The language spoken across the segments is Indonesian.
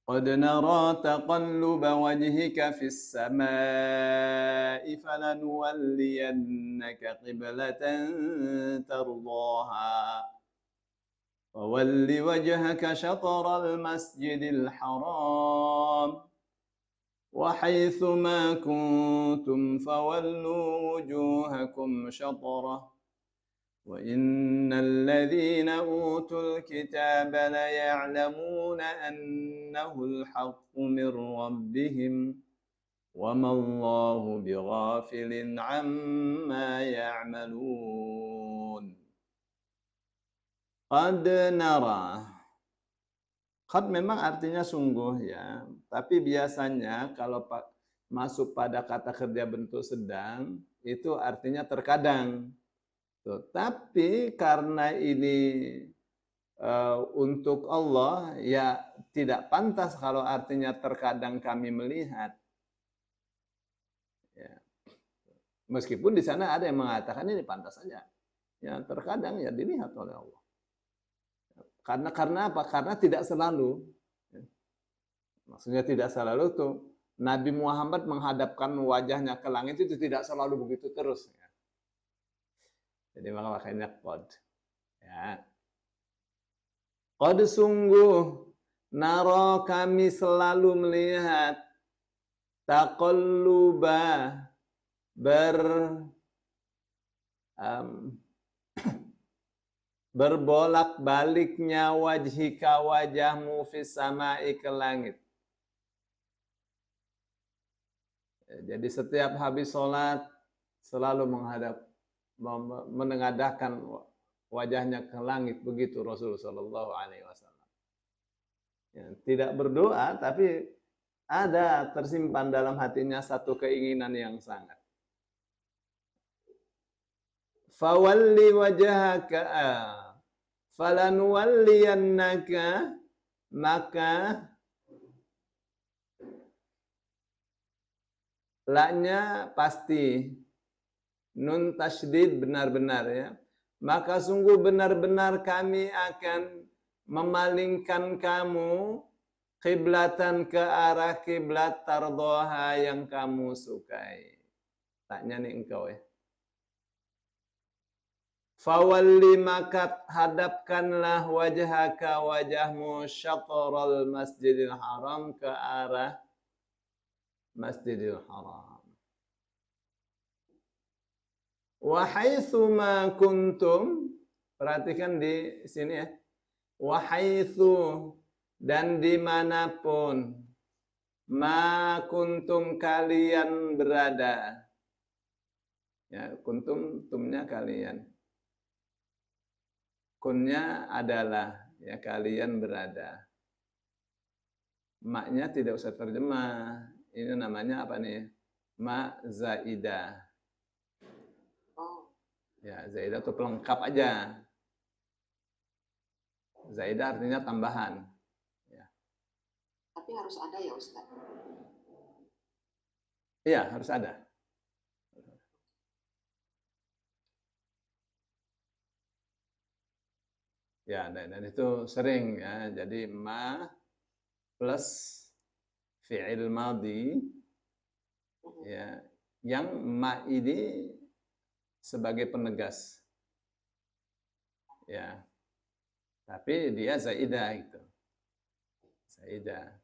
قد نرى تقلب وجهك في السماء فلنولينك قبلة ترضاها فول وجهك شطر المسجد الحرام وحيث ما كنتم فولوا وجوهكم شطره وإن الذين أوتوا الكتاب ليعلمون أنه الحق من ربهم وما الله بغافل عما يعملون قد نرى. Qad memang artinya sungguh ya, tapi biasanya kalau masuk pada kata kerja bentuk sedang itu artinya terkadang. Tuh, tapi karena ini untuk Allah ya tidak pantas kalau artinya terkadang kami melihat. Ya. Meskipun di sana ada yang mengatakan ini pantas saja. Ya terkadang ya dilihat oleh Allah. Karena apa? Karena tidak selalu. Maksudnya tidak selalu tuh Nabi Muhammad menghadapkan wajahnya ke langit itu tidak selalu begitu terus. Jadi makanya qad. Ya. Qad sungguh naro kami selalu melihat taqalluba berbolak-baliknya wajhika wajahmu fis samai ke langit. Jadi setiap habis sholat selalu menengadahkan wajahnya ke langit, begitu Rasulullah Shallallahu Alaihi Wasallam. Ya, tidak berdoa, tapi ada tersimpan dalam hatinya satu keinginan yang sangat. Fawalli wajhaka, falanuwalliyannaka, maka la-nya pasti, nun tasydid benar-benar ya. Maka sungguh benar-benar kami akan memalingkan kamu kiblatan ke arah kiblat tardoha yang kamu sukai. Taknya nih engkau ya. Fawalli maka hadapkanlah wajhaka wajahmu syatral masjidil haram ke arah masjidil haram. Wa haitsu ma kuntum, perhatikan di sini ya. Wa haitsu, dan dimanapun, ma kuntum kalian berada. Ya, kuntum, tumnya kalian. Kunnya adalah, ya kalian berada. Maknya tidak usah terjemah. Ini namanya apa nih? Ma zaidah. Ya, zaidah itu pelengkap aja. Zaidah artinya tambahan. Ya. Tapi harus ada ya Ustaz? Iya, harus ada. Ya, dan itu sering ya. Jadi ma plus fi'il madhi, ya, yang ma ini sebagai penegas. Ya. Tapi dia zaidah gitu. Zaidah.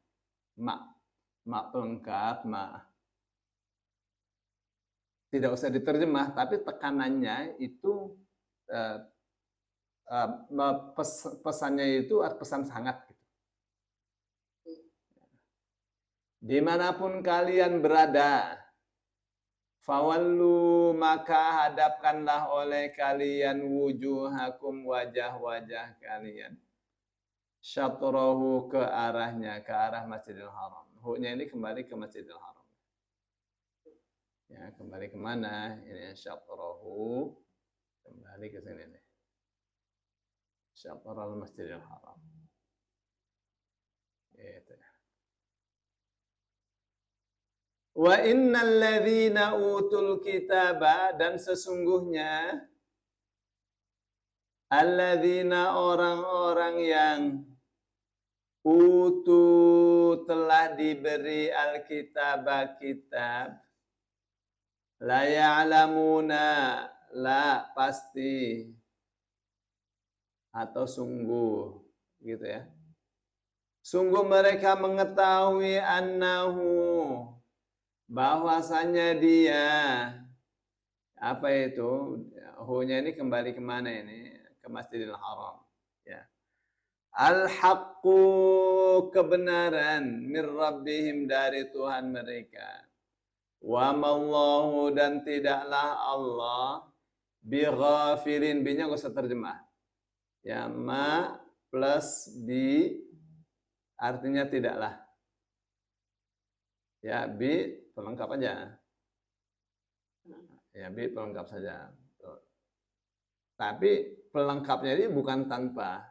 Ma pelengkap, ma. Tidak usah diterjemah, tapi tekanannya itu pesannya itu pesan sangat gitu. Dimanapun kalian berada, fawallu maka hadapkanlah oleh kalian wujuhakum wajah-wajah kalian syatrahu ke arahnya, ke arah Masjidil Haram. Hu-nya ini kembali ke Masjidil Haram. Ya, kembali kemana? Ini syatrahu, kembali ke sini nih. Syatral Masjidil Haram. Gitu ya. Wa innal ladzina utul kitaba, dan sesungguhnya alladzina orang-orang yang utu telah diberi alkitab kitab, la ya'lamuna, la pasti atau sungguh gitu ya. Sungguh mereka mengetahui annahu, bahwasanya dia, apa itu? Hu-nya ini kembali kemana ini? Ke Masjidil Haram. Ya. Al-haqqu, kebenaran, min rabbihim, dari Tuhan mereka. Wa mallahu, dan tidaklah Allah, bighafilin, bi-nya enggak usah terjemah. Ya, ma plus bi artinya tidaklah. Ya, bi pelengkap aja. Ya, bi pelengkap saja. Tapi pelengkapnya ini bukan tanpa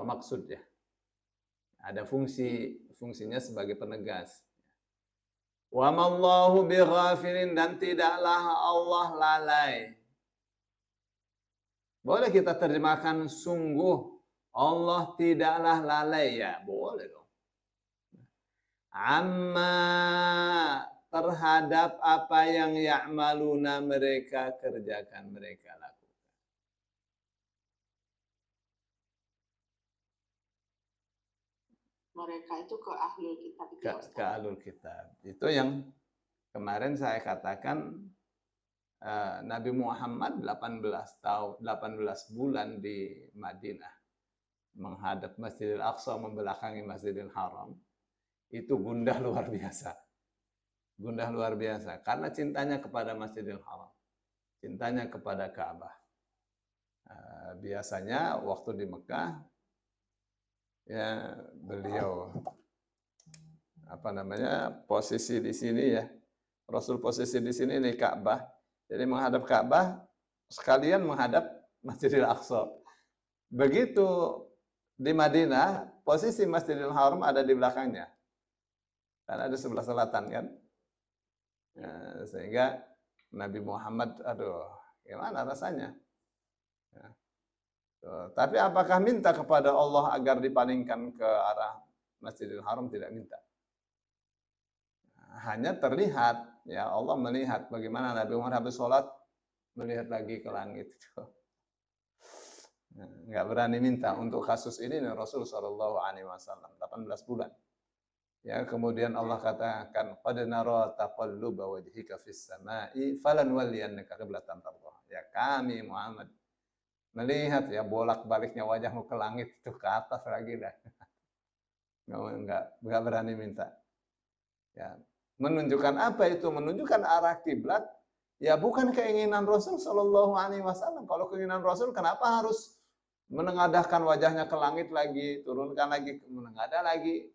maksud ya. Ada fungsinya sebagai penegas. Wa mallahu bighafilin, dan tidaklah Allah lalai. Boleh kita terjemahkan sungguh Allah tidaklah lalai, ya boleh dong. Amma, terhadap apa yang ya'maluna, mereka kerjakan, mereka lakukan. Mereka itu ke ahlul kitab itu ya, Ustaz? Ke ahlul kitab. Itu yang kemarin saya katakan, Nabi Muhammad 18 bulan di Madinah menghadap Masjidil Aqsa, membelakangi Masjidil Haram. Itu gundah luar biasa. Gundah luar biasa karena cintanya kepada Masjidil Haram, cintanya kepada Ka'bah. Biasanya waktu di Mekah, ya beliau posisi di sini ya. Rasul posisi di sini nih Ka'bah. Jadi menghadap Ka'bah sekalian menghadap Masjidil Aqsa. Begitu di Madinah, posisi Masjidil Haram ada di belakangnya. Karena ada sebelah selatan kan. Ya, sehingga Nabi Muhammad, aduh, gimana rasanya? Ya. Tapi apakah minta kepada Allah agar dipalingkan ke arah Masjidil Haram? Tidak minta. Hanya terlihat, ya Allah melihat bagaimana Nabi Muhammad habis sholat melihat lagi ke langit. Nggak berani minta. Untuk kasus ini Rasul Shallallahu Alaihi Wasallam 18 bulan. Ya, kemudian Allah katakan, qad nara taqalluba wajhika fis samai falanwalliyannaka qiblatan tardhaha. Ya, kami Muhammad melihat ya bolak-baliknya wajahmu ke langit, itu ke atas lagi dah. Enggak berani minta. Ya, menunjukkan apa itu? Menunjukkan arah kiblat. Ya, bukan keinginan Rasul Shallallahu Alaihi Wasallam. Kalau keinginan Rasul, kenapa harus menengadahkan wajahnya ke langit lagi, turunkan lagi, menengadah lagi?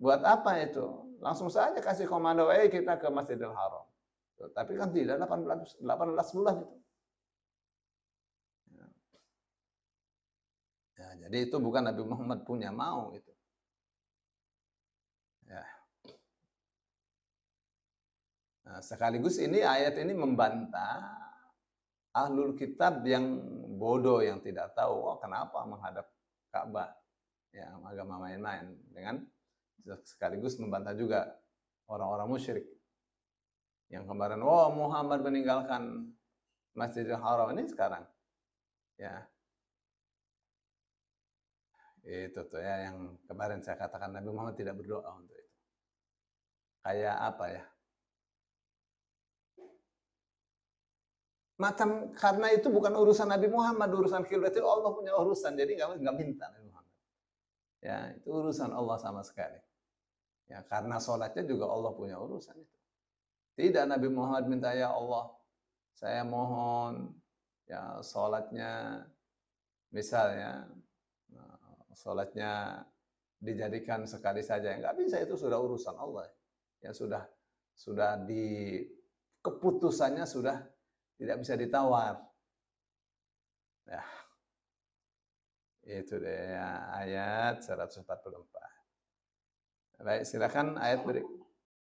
Buat apa itu? Langsung saja kasih komando, kita ke Masjidil Haram. Tapi kan tidak, 18 bulan itu. Ya, jadi itu bukan Nabi Muhammad punya mau itu. Ya. Nah, sekaligus ini ayat ini membantah ahlul kitab yang bodoh, yang tidak tahu kenapa menghadap Ka'bah, ya agama main-main, dengan sekaligus membantah juga orang-orang musyrik yang kemarin Muhammad meninggalkan Masjidil Haram ini sekarang, ya itu tuh ya yang kemarin saya katakan Nabi Muhammad tidak berdoa untuk itu. Kayak apa ya? Macam karena itu bukan urusan Nabi Muhammad, urusan kiblat itu Allah punya urusan, jadi nggak minta Nabi Muhammad. Ya itu urusan Allah sama sekali. Ya karena sholatnya juga Allah punya urusan itu. Tidak Nabi Muhammad minta, ya Allah, saya mohon ya sholatnya misalnya sholatnya dijadikan sekali saja. Nggak bisa, itu sudah urusan Allah. Ya sudah di keputusannya sudah tidak bisa ditawar. Ya. Itu deh ya, ayat 144. Baik, silakan ayat